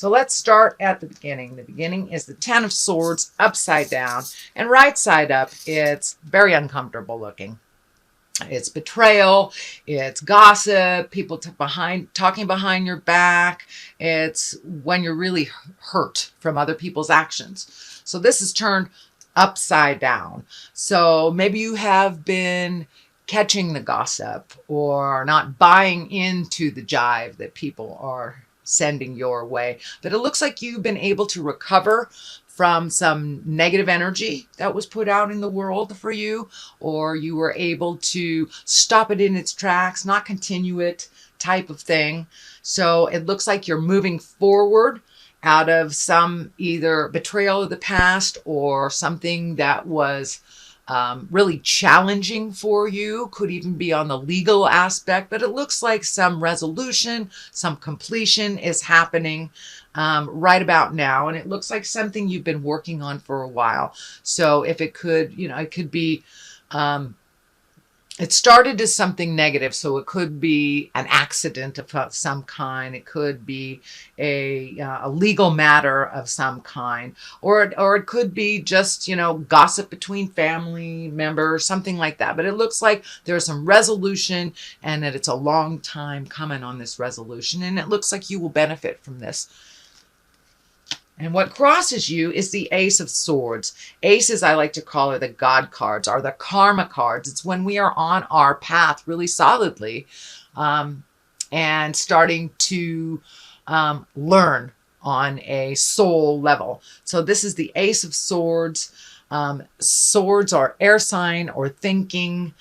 So let's start at the beginning. The beginning is the Ten of Swords upside down, and right side up, it's very uncomfortable looking. It's betrayal, it's gossip, people talking behind your back. It's when you're really hurt from other people's actions. So this is turned upside down. So maybe you have been catching the gossip or not buying into the jive that people are sending your way. But it looks like you've been able to recover from some negative energy that was put out in the world for you, or you were able to stop it in its tracks, not continue it, type of thing. So it looks like you're moving forward out of some either betrayal of the past or something that was really challenging for you. Could even be on the legal aspect, but it looks like some resolution, some completion is happening right about now. And it looks like something you've been working on for a while. So if it could, it could be, it started as something negative. So it could be an accident of some kind. It could be a legal matter of some kind, or it could be just, gossip between family members, something like that. But it looks like there's some resolution and that it's a long time coming on this resolution. And it looks like you will benefit from this. And what crosses you is the Ace of Swords. Aces, I like to call it the God cards, are the karma cards. It's when we are on our path really solidly and starting to learn on a soul level. So this is the Ace of Swords. Swords are air sign or thinking,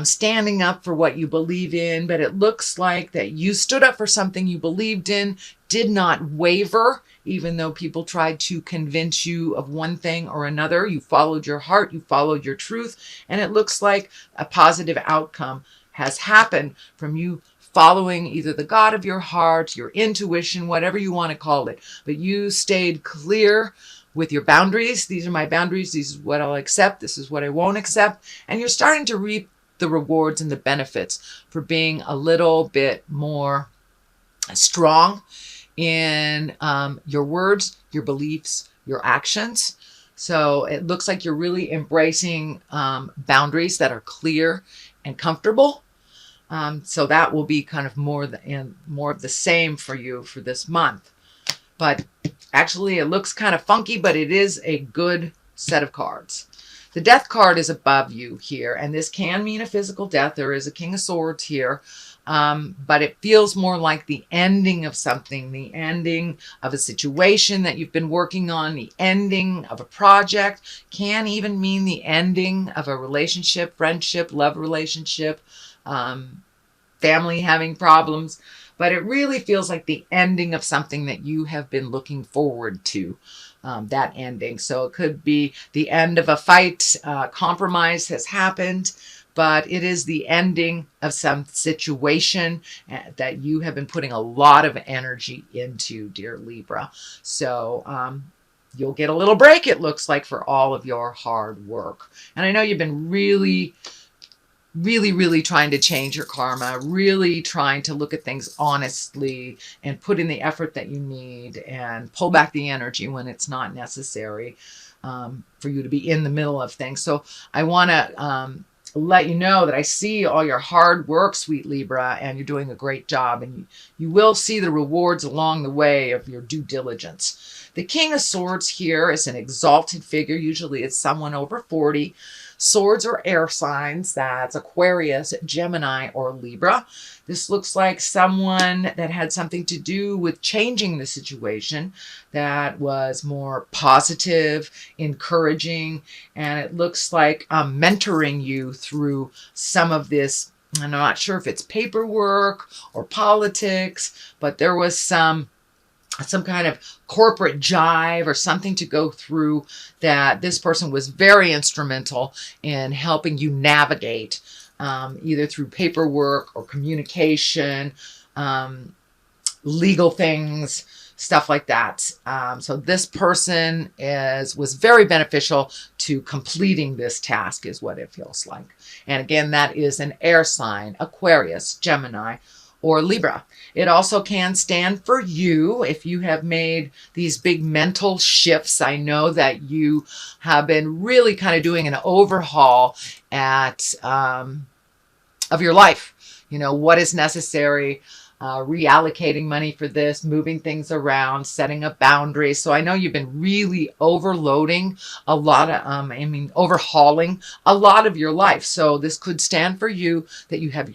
standing up for what you believe in. But it looks like that you stood up for something you believed in, did not waver, even though people tried to convince you of one thing or another. You followed your heart, you followed your truth, and it looks like a positive outcome has happened from you following either the God of your heart, your intuition, whatever you want to call it. But you stayed clear with your boundaries. These are my boundaries. This is what I'll accept. This is what I won't accept. And you're starting to reap the rewards and the benefits for being a little bit more strong in your words, your beliefs, your actions. So it looks like you're really embracing boundaries that are clear and comfortable. So that will be kind of more of the same for you for this month. But actually, it looks kind of funky, but it is a good set of cards. The Death card is above you here, and this can mean a physical death. There is a King of Swords here. But it feels more like the ending of something, the ending of a situation that you've been working on, the ending of a project, can even mean the ending of a relationship, friendship, love relationship, family having problems. But it really feels like the ending of something that you have been looking forward to, that ending. So it could be the end of a fight, compromise has happened, but it is the ending of some situation that you have been putting a lot of energy into, dear Libra. So you'll get a little break, it looks like, for all of your hard work. And I know you've been really trying to change your karma, really trying to look at things honestly and put in the effort that you need and pull back the energy when it's not necessary for you to be in the middle of things. So I want to let you know that I see all your hard work, sweet Libra, and you're doing a great job, and you will see the rewards along the way of your due diligence. The King of Swords here is an exalted figure. Usually it's someone over 40. Swords are air signs. That's Aquarius, Gemini, or Libra. This looks like someone that had something to do with changing the situation, that was more positive, encouraging, and it looks like mentoring you through some of this. I'm not sure if it's paperwork or politics, but there was some kind of corporate jive or something to go through that this person was very instrumental in helping you navigate, either through paperwork or communication, legal things, stuff like that. So this person was very beneficial to completing this task, is what it feels like. And again, that is an air sign, Aquarius, Gemini, or Libra. It also can stand for you if you have made these big mental shifts. I know that you have been really kind of doing an overhaul of your life. You know, what is necessary, reallocating money for this, moving things around, setting up boundaries. So I know you've been really overloading a lot of, overhauling a lot of your life. So this could stand for you, that you have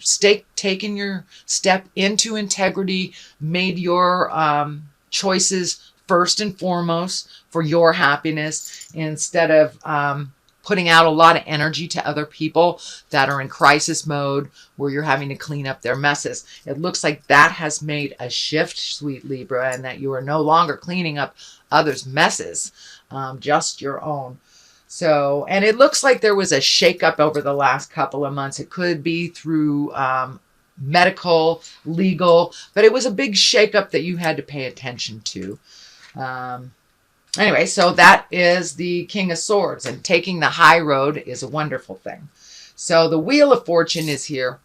taken your step into integrity, made your choices first and foremost for your happiness, instead of putting out a lot of energy to other people that are in crisis mode where you're having to clean up their messes. It looks like that has made a shift, sweet Libra, and that you are no longer cleaning up others' messes, just your own. So, and it looks like there was a shakeup over the last couple of months. It could be through medical, legal, but it was a big shakeup that you had to pay attention to. Anyway, so that is the King of Swords, and taking the high road is a wonderful thing. So the Wheel of Fortune is here,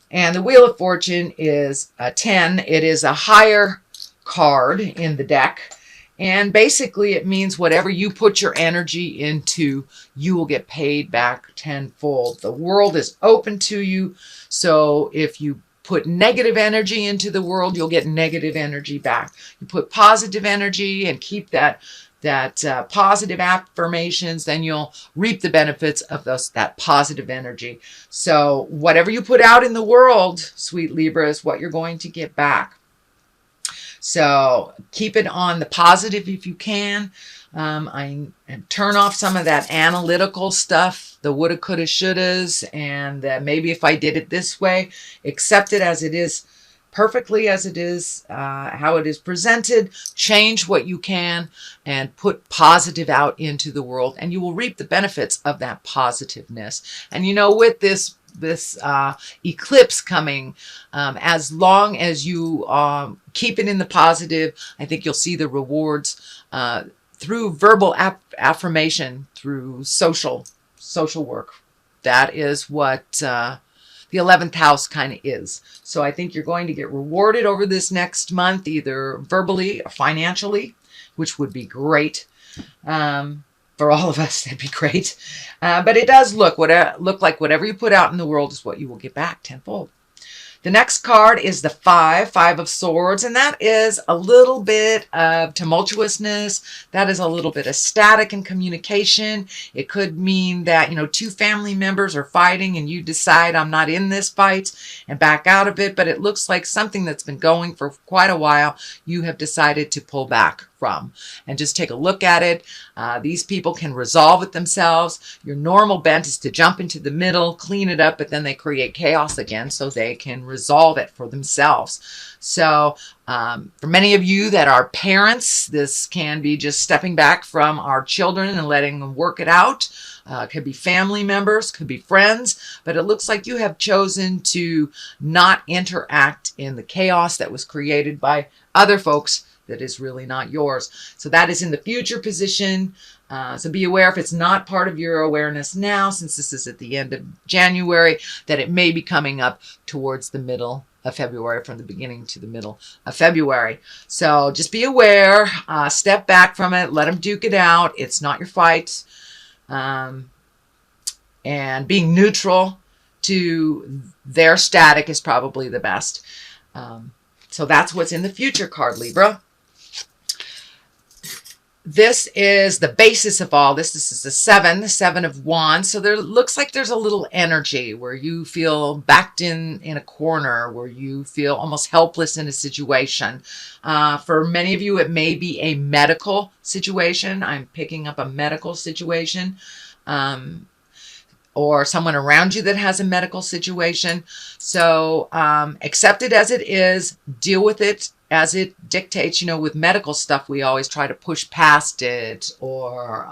and the Wheel of Fortune is a 10. It is a higher card in the deck, and basically it means whatever you put your energy into, you will get paid back tenfold. The world is open to you, so if you put negative energy into the world, you'll get negative energy back. You put positive energy and keep that positive affirmations, then you'll reap the benefits of that positive energy. So whatever you put out in the world, sweet Libra, is what you're going to get back. So keep it on the positive if you can. I turn off some of that analytical stuff, the woulda, coulda, shouldas, and maybe if I did it this way, accept it as it is, perfectly as it is, how it is presented, change what you can, and put positive out into the world, and you will reap the benefits of that positiveness. And you know, with this eclipse coming, as long as you keep it in the positive, I think you'll see the rewards through verbal affirmation, through social work. That is what the 11th house kind of is. So I think you're going to get rewarded over this next month, either verbally or financially, which would be great. For all of us, that'd be great. But it does look like whatever you put out in the world is what you will get back tenfold. The next card is the Five of Swords, and that is a little bit of tumultuousness. That is a little bit of static in communication. It could mean that, you know, two family members are fighting and you decide, I'm not in this fight, and back out of it. But it looks like something that's been going for quite a while, you have decided to pull back from, and just take a look at it. These people can resolve it themselves. Your normal bent is to jump into the middle, clean it up, but then they create chaos again so they can resolve it for themselves. So for many of you that are parents, this can be just stepping back from our children and letting them work it out. Could be family members, could be friends, but it looks like you have chosen to not interact in the chaos that was created by other folks that is really not yours. So that is in the future position. So be aware, if it's not part of your awareness now, since this is at the end of January, that it may be coming up towards the middle of February, from the beginning to the middle of February. So just be aware, step back from it, let them duke it out. It's not your fight. And being neutral to their static is probably the best. So that's what's in the future card, Libra. This is the basis of all this. This is the Seven of Wands. So there looks like there's a little energy where you feel backed in a corner, where you feel almost helpless in a situation. For many of you, it may be a medical situation. I'm picking up a medical situation. Or someone around you that has a medical situation. So accept it as it is, deal with it as it dictates. You know, with medical stuff, we always try to push past it, or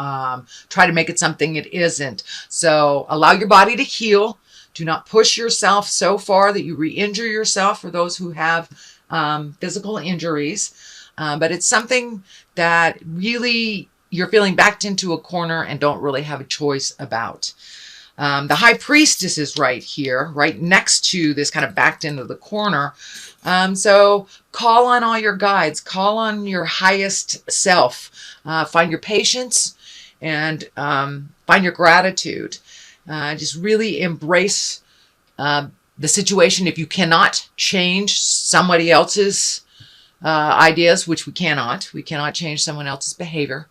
try to make it something it isn't. So allow your body to heal. Do not push yourself so far that you re-injure yourself, for those who have physical injuries. But it's something that really you're feeling backed into a corner and don't really have a choice about. The High Priestess is right here, right next to this, kind of backed into the corner. So call on all your guides, call on your highest self, find your patience, and find your gratitude. Just really embrace the situation. If you cannot change somebody else's ideas, which we cannot change someone else's behavior.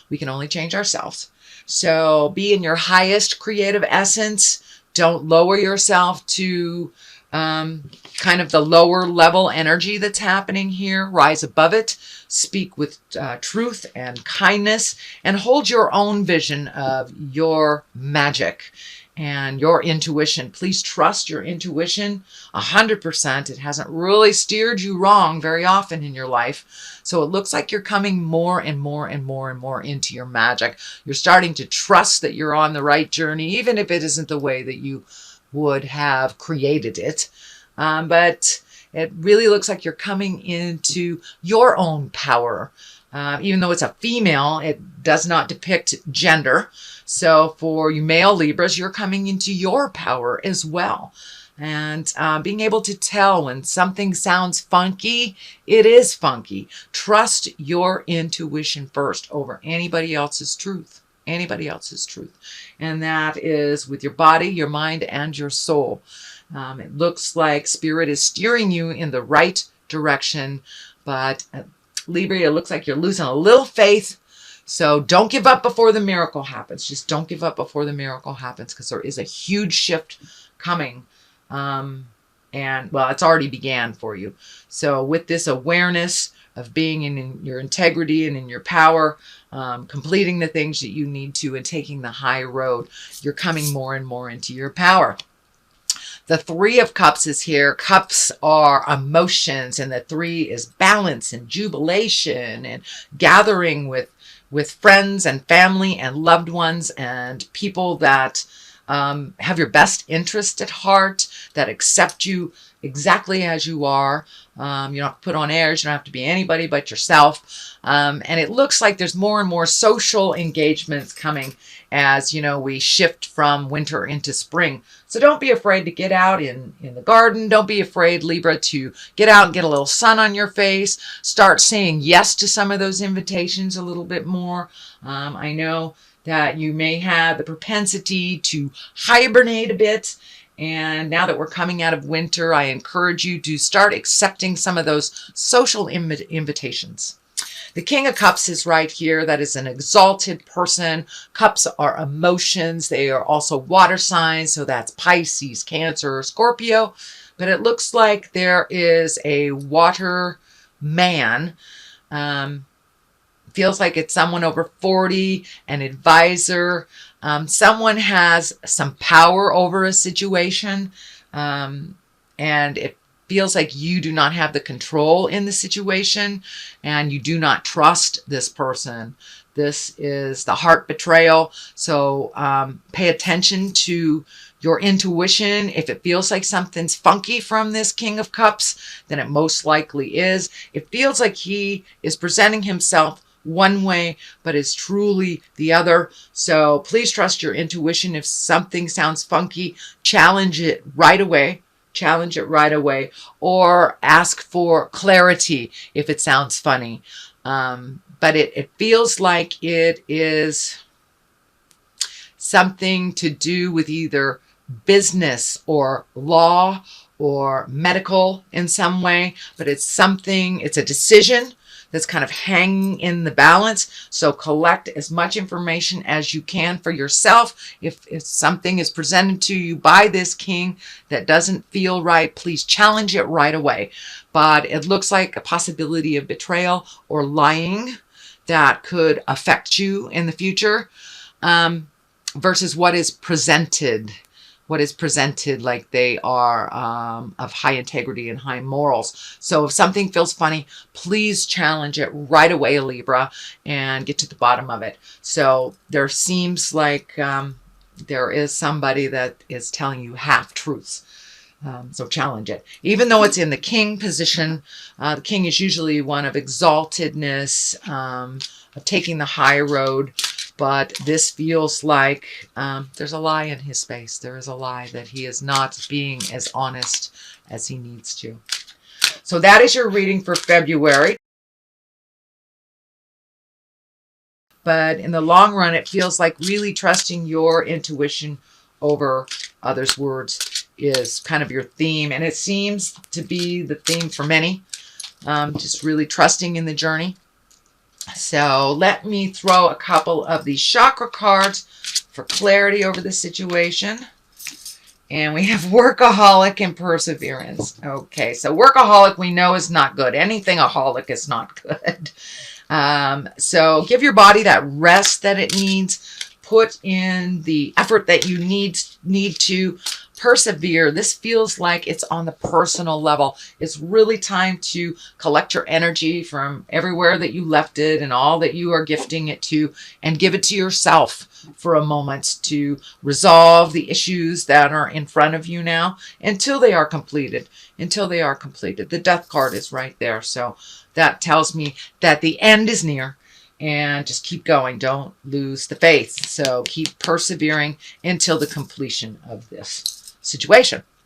We can only change ourselves. So be in your highest creative essence. Don't lower yourself to kind of the lower level energy that's happening here. Rise above it. Speak with truth and kindness, and hold your own vision of your magic and your intuition. Please trust your intuition 100%. It hasn't really steered you wrong very often in your life. So it looks like you're coming more and more and more and more into your magic. You're starting to trust that you're on the right journey, even if it isn't the way that you would have created it. But it really looks like you're coming into your own power. Even though it's a female, it does not depict gender. So for you male Libras, you're coming into your power as well. And being able to tell when something sounds funky, it is funky. Trust your intuition first over anybody else's truth. Anybody else's truth. And that is with your body, your mind, and your soul. It looks like Spirit is steering you in the right direction. But Libra, it looks like you're losing a little faith. So don't give up before the miracle happens. Just don't give up before the miracle happens, because there is a huge shift coming. And well, it's already began for you. So with this awareness of being in your integrity and in your power, completing the things that you need to, and taking the high road, you're coming more and more into your power. The Three of Cups is here. Cups are emotions, and the three is balance and jubilation and gathering with friends and family and loved ones and people that have your best interest at heart, that accept you exactly as you are. You don't have to put on airs. You don't have to be anybody but yourself. And it looks like there's more and more social engagements coming as, you know, we shift from winter into spring. So don't be afraid to get out in the garden. Don't be afraid, Libra, to get out and get a little sun on your face. Start saying yes to some of those invitations a little bit more. I know that you may have the propensity to hibernate a bit. And now that we're coming out of winter, I encourage you to start accepting some of those social invitations. The King of Cups is right here. That is an exalted person. Cups are emotions. They are also water signs. So that's Pisces, Cancer, Scorpio. But it looks like there is a water man. Feels like it's someone over 40, an advisor. Someone has some power over a situation. And it feels like you do not have the control in the situation, and you do not trust this person. This is the heart betrayal. So pay attention to your intuition. If it feels like something's funky from this King of Cups, then it most likely is. It feels like he is presenting himself one way, but is truly the other. So please trust your intuition. If something sounds funky, challenge it right away. Challenge it right away, or ask for clarity if it sounds funny. But it feels like it is something to do with either business or law or medical in some way, but it's a decision that's kind of hanging in the balance. So collect as much information as you can for yourself. If something is presented to you by this king that doesn't feel right, please challenge it right away. But it looks like a possibility of betrayal or lying that could affect you in the future, versus what is presented like they are of high integrity and high morals. So if something feels funny, please challenge it right away, Libra, and get to the bottom of it. So there seems like there is somebody that is telling you half-truths. So challenge it. Even though it's in the king position, the king is usually one of exaltedness, of taking the high road. But this feels like there's a lie in his space. There is a lie that he is not being as honest as he needs to. So that is your reading for February. But in the long run, it feels like really trusting your intuition over others' words is kind of your theme. And it seems to be the theme for many. Just really trusting in the journey. So let me throw a couple of these chakra cards for clarity over the situation. And we have workaholic and perseverance. Okay, so workaholic we know is not good. Anything aholic is not good. So give your body that rest that it needs. Put in the effort that you need to persevere. This feels like it's on the personal level. It's really time to collect your energy from everywhere that you left it and all that you are gifting it to, and give it to yourself for a moment to resolve the issues that are in front of you now until they are completed. The death card is right there. So that tells me that the end is near. And just keep going. Don't lose the faith. So keep persevering until the completion of this situation.